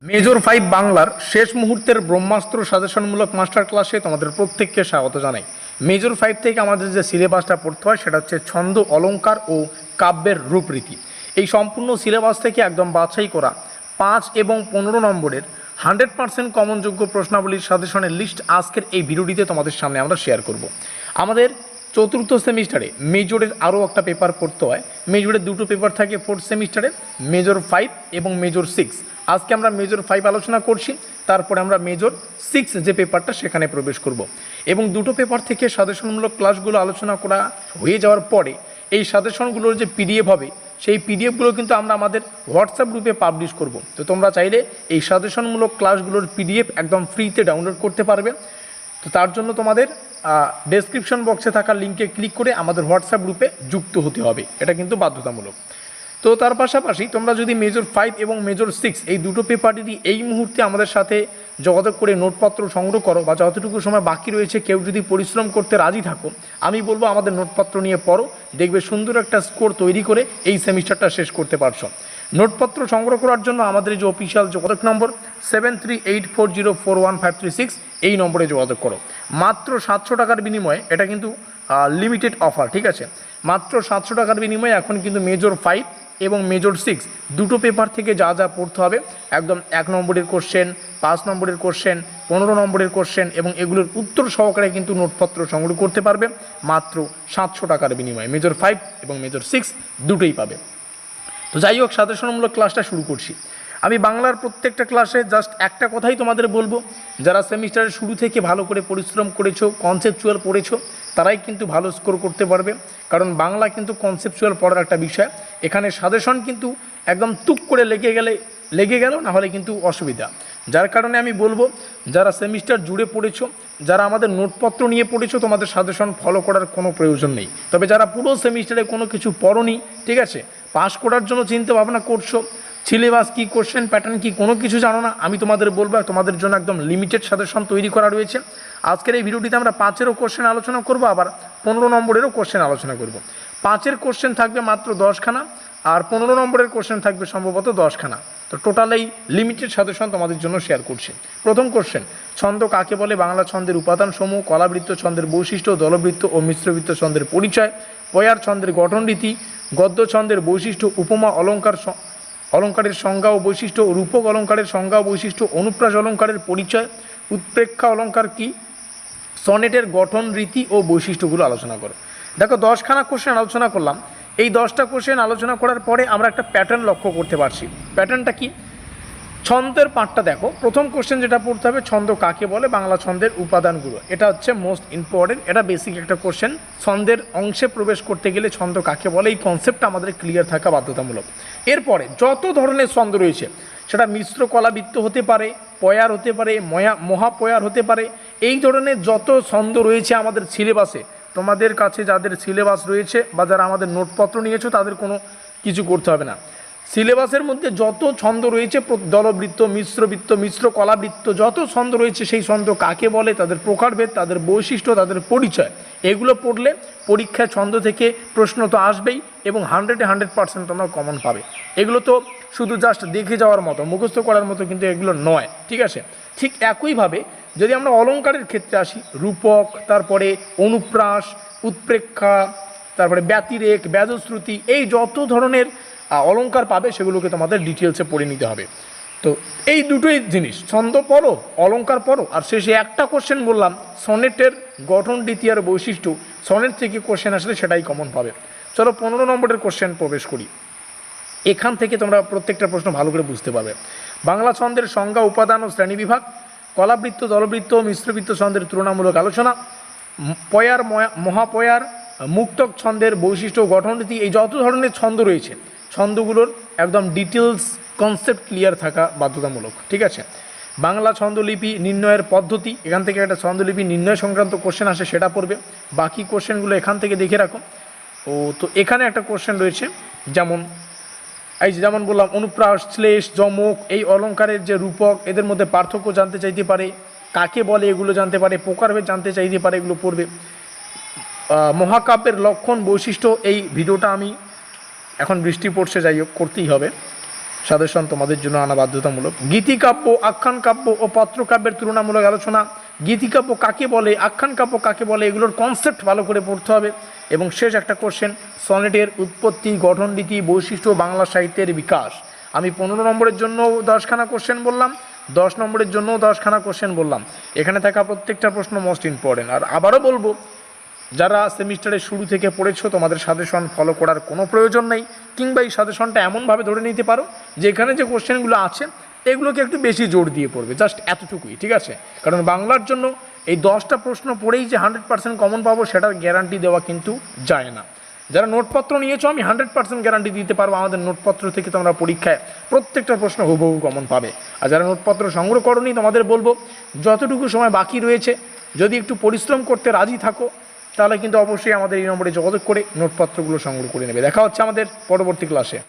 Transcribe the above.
Major 5 বাংলার শেষ মুহূর্তের ব্রহ্মাস্ত্র সাজেশনমূলক মাস্টার ক্লাসে তোমাদের প্রত্যেককে স্বাগত জানাই। মেজর 5 থেকে আমাদের যে সিলেবাসটা পড়তে হয় সেটা হচ্ছে ছন্দ, অলঙ্কার ও কাব্যের রূপরীতি। এই সম্পূর্ণ সিলেবাস থেকে একদম বাছাই করা 5 এবং 15 নম্বরের 100% কমনযোগ্য প্রশ্নাবলীর সাজেশনের লিস্ট আজকের এই ভিডিওটিতে তোমাদের সামনে আমরা শেয়ার করব। আমাদের চতুর্থ সেমিস্টারে মেজরের আরও একটা পেপার পড়তে হয়। মেজরের দুটো পেপার থাকে ফোর্থ সেমিস্টারে, মেজর 5 এবং মেজর 6। আজকে আমরা মেজর 5 আলোচনা করছি, তারপরে আমরা মেজর 6 যে পেপারটা সেখানে প্রবেশ করব। এবং দুটো পেপার থেকে সাজেশনমূলক ক্লাসগুলো আলোচনা করা হয়ে যাওয়ার পরে এই সাজেশনগুলোর যে পিডিএফ হবে সেই পিডিএফগুলো কিন্তু আমরা আমাদের হোয়াটসঅ্যাপ গ্রুপে পাবলিশ করব। তো তোমরা চাইলে এই সাজেশনমূলক ক্লাসগুলোর পিডিএফ একদম ফ্রিতে ডাউনলোড করতে পারবে। তো তার জন্য তোমাদের ডেসক্রিপশন বক্সে থাকা লিঙ্কে ক্লিক করে আমাদের হোয়াটসঅ্যাপ গ্রুপে যুক্ত হতে হবে, এটা কিন্তু বাধ্যতামূলক। তো তার পাশাপাশি তোমরা যদি মেজর 5 এবং মেজর 6 এই দুটো পেপারেরই এই মুহূর্তে আমাদের সাথে যোগাযোগ করে নোটপত্র সংগ্রহ করো, বা যতটুকু সময় বাকি রয়েছে কেউ যদি পরিশ্রম করতে রাজি থাকো, আমি বলবো আমাদের নোটপত্র নিয়ে পড়ো, দেখবে সুন্দর একটা স্কোর তৈরি করে এই সেমিস্টারটা শেষ করতে পারছো। নোটপত্র সংগ্রহ করার জন্য আমাদের যে অফিসিয়াল যোগাযোগ নম্বর 7384041536 এই নম্বরে যোগাযোগ করো। মাত্র 700 টাকার বিনিময়ে, এটা কিন্তু লিমিটেড অফার, ঠিক আছে? মাত্র 700 টাকার বিনিময়ে এখন কিন্তু মেজর 5 এবং মেজর 6 দুটো পেপার থেকে যা যা পড়তে হবে একদম 1 নম্বরের কোশ্চেন, 5 নম্বরের কোশ্চেন, 15 নম্বরের কোশ্চেন এবং এগুলোর উত্তর সহকারে কিন্তু নোটপত্র সংগ্রহ করতে পারবে মাত্র 700 টাকার বিনিময়ে। মেজর 5 এবং মেজর 6 দুটোই পাবে। তো যাই হোক, সাজেশনমূলক ক্লাসটা শুরু করছি। আমি বাংলার প্রত্যেকটা ক্লাসে জাস্ট একটা কথাই তোমাদের বলবো, যারা সেমিস্টারের শুরু থেকে ভালো করে পরিশ্রম করেছো, কনসেপচুয়াল পড়েছো, তারাই কিন্তু ভালো স্কোর করতে পারবে। কারণ বাংলা কিন্তু কনসেপচুয়াল পড়ার একটা বিষয়। এখানে সাজেশন কিন্তু একদম টুক করে লেগে গেল না হলে কিন্তু অসুবিধা। যার কারণে আমি বলবো, যারা সেমিস্টার জুড়ে পড়েছো, যারা আমাদের নোটপত্র নিয়ে পড়েছো, তোমাদের সাজেশন ফলো করার কোনো প্রয়োজন নেই। তবে যারা পুরো সেমিস্টারে কোনো কিছু পড়োনি, ঠিক আছে, পাস করার জন্য চিন্তা ভাবনা করছো, সিলেবাস কী, কোশ্চেন প্যাটার্ন কী, কোনো কিছু জানো না, আমি তোমাদের বলবো তোমাদের জন্য একদম লিমিটেড সাজেশন তৈরি করা রয়েছে। আজকের এই ভিডিওটিতে আমরা 5-এরও কোশ্চেন আলোচনা করব, আবার 15 নম্বরেরও কোশ্চেন আলোচনা করব। 5-এর কোশ্চেন থাকবে মাত্র 10খানা, আর 15 নম্বরের কোশ্চেন থাকবে সম্ভবত 10খানা। তো টোটাল এই লিমিটেড সাজেশন তোমাদের জন্য শেয়ার করছি। প্রথম কোশ্চেন, ছন্দ কাকে বলে? বাংলা ছন্দের উপাদান সমূহ, কলাবৃত্ত ছন্দের বৈশিষ্ট্য, দলবৃত্ত ও মিশ্রবৃত্ত ছন্দের পরিচয়, পয়ার ছন্দের গঠন রীতি, গদ্য ছন্দের বৈশিষ্ট্য, উপমা অলঙ্কারের সংজ্ঞা ও বৈশিষ্ট্য, রূপক অলঙ্কারের সংজ্ঞা ও বৈশিষ্ট্য, অনুপ্রাস অলঙ্কারের পরিচয়, উৎপ্রেক্ষা অলঙ্কার কি, সনেটের গঠন রীতি ও বৈশিষ্ট্যগুলো আলোচনা করো। দেখো, 10খানা কোশ্চেন আলোচনা করলাম। এই 10টা কোশ্চেন আলোচনা করার পরে আমরা একটা প্যাটার্ন লক্ষ্য করতে পারছি। প্যাটার্নটা কি? ছন্দের পার্টটা দেখো। প্রথম কোশ্চেন যেটা পড়তে হবে, ছন্দ কাকে বলে? বাংলা ছন্দের উপাদানগুলো। এটা হচ্ছে মোস্ট ইম্পর্টেন্ট, এটা বেসিক একটা কোশ্চেন। ছন্দের অংশে প্রবেশ করতে গেলে ছন্দ কাকে বলে এই কনসেপ্টটা আমাদের ক্লিয়ার থাকা বাধ্যতামূলক। এরপরে যত ধরনের ছন্দ রয়েছে, সেটা মিশ্র কলাবৃত্ত হতে পারে, পয়ার হতে পারে, মহাপয়ার হতে পারে, এই ধরনের যত ছন্দ রয়েছে আমাদের সিলেবাসে, তোমাদের কাছে যাদের সিলেবাস রয়েছে বা যারা আমাদের নোটপত্র নিয়েছো তাদের কোনো কিছু করতে হবে না। সিলেবাসের মধ্যে যত ছন্দ রয়েছে, দলবৃত্ত, মিশ্রবৃত্ত, মিশ্র কলাবৃত্ত, যত ছন্দ রয়েছে সেই ছন্দ কাকে বলে, তাদের প্রকারভেদ, তাদের বৈশিষ্ট্য, তাদের পরিচয়, এগুলো পড়লে পরীক্ষায় ছন্দ থেকে প্রশ্ন তো আসবেই এবং 100% তোমরা কমন পাবে। এগুলো তো শুধু জাস্ট দেখে যাওয়ার মতো, মুখস্থ করার মতো কিন্তু এগুলো নয়, ঠিক আছে? ঠিক একইভাবে যদি আমরা অলঙ্কারের ক্ষেত্রে আসি, রূপক, তারপরে অনুপ্রাস, উৎপ্রেক্ষা, তারপরে ব্যতিরেক, ব্যাজশ্রুতি, এই যত ধরনের অলঙ্কার পাবে সেগুলোকে তোমাদের ডিটেলসে পড়ে নিতে হবে। তো এই দুটোই জিনিস, ছন্দ পড়ো, অলঙ্কার পড়ো, আর শেষে একটা কোশ্চেন বললাম সনেটের গঠন রীতি আর বৈশিষ্ট্য। সনেট থেকে কোশ্চেন আসলে সেটাই কমন পাবে। চলো 15 নম্বরের কোশ্চেন প্রবেশ করি। এখান থেকে তোমরা প্রত্যেকটা প্রশ্ন ভালো করে বুঝতে পারবে। বাংলা ছন্দের সংজ্ঞা, উপাদান ও শ্রেণীবিভাগ, কলাবৃত্ত, দলবৃত্ত, মিশ্রবৃত্ত ছন্দের তুলনামূলক আলোচনা, পয়ার, মহাপয়ার, মুক্তক ছন্দের বৈশিষ্ট্য, গঠন রীতি, এই যত ধরনের ছন্দ রয়েছে ছন্দগুলোর একদম ডিটেলস কনসেপ্ট ক্লিয়ার থাকা বাধ্যতামূলক, ঠিক আছে? বাংলা ছন্দলিপি নির্ণয়ের পদ্ধতি, এখান থেকে একটা ছন্দলিপি নির্ণয় সংক্রান্ত কোশ্চেন আসে, সেটা পড়বে। বাকি কোশ্চেনগুলো এখান থেকে দেখে রাখো। তো এখানে একটা কোশ্চেন রয়েছে, যেমন বললাম অনুপ্রাস, শ্লেষ, যমক, এই অলঙ্কারের যে রূপক, এদের মধ্যে পার্থক্য জানতে চাইতে পারে, কাকে বলে এগুলো জানতে পারে, প্রকারভেদ জানতে চাইতে পারে, এগুলো পড়বে। মহাকাব্যের লক্ষণ, বৈশিষ্ট্য, এই ভিডিওটা আমি এখন বৃষ্টি পড়ছে, যাই হোক করতেই হবে। সাজেশন তোমাদের জন্য আনা বাধ্যতামূলক। গীতিকাব্য, আখ্যান কাব্য ও পত্রকাব্যের তুলনামূলক আলোচনা। গীতিকাব্য কাকে বলে, আখ্যান কাব্য কাকে বলে, এগুলোর কনসেপ্ট ভালো করে পড়তে হবে। এবং শেষ একটা কোশ্চেন, সনেটের উৎপত্তি, গঠন রীতি, বৈশিষ্ট্য, বাংলা সাহিত্যের বিকাশ। আমি 15 নম্বরের জন্য 10খানা কোশ্চেন বললাম, 10 নম্বরের জন্য 10খানা কোশ্চেন বললাম। এখানে থাকা প্রত্যেকটা প্রশ্ন মোস্ট ইম্পর্টেন্ট। আর আবারও বলবো, যারা সেমিস্টারের শুরু থেকে পড়েছো তোমাদের সাজেশন ফলো করার কোনো প্রয়োজন নেই, কিংবা এই সাজেশনটা এমনভাবে ধরে নিতে পারো যে এখানে যে কোশ্চেনগুলো আছে এগুলোকে একটু বেশি জোর দিয়ে পড়বে, জাস্ট এতটুকুই, ঠিক আছে? কারণ বাংলার জন্য এই 10টা প্রশ্ন পড়েই যে 100% কমন পাবো সেটার গ্যারান্টি দেওয়া কিন্তু যায় না। যারা নোটপত্র নিয়েছো আমি 100% গ্যারান্টি দিতে পারবো আমাদের নোটপত্র থেকে তোমরা পরীক্ষায় প্রত্যেকটা প্রশ্ন হুবহু কমন পাবে। আর যারা নোটপত্র সংগ্রহ করোনি তোমাদের বলবো যতটুকু সময় বাকি রয়েছে যদি একটু পরিশ্রম করতে রাজি থাকো তাহলে কিন্তু অবশ্যই আমাদের এই নম্বরে যোগাযোগ করে নোটপত্রগুলো সংগ্রহ করে নেবে। দেখা হচ্ছে আমাদের পরবর্তী ক্লাসে।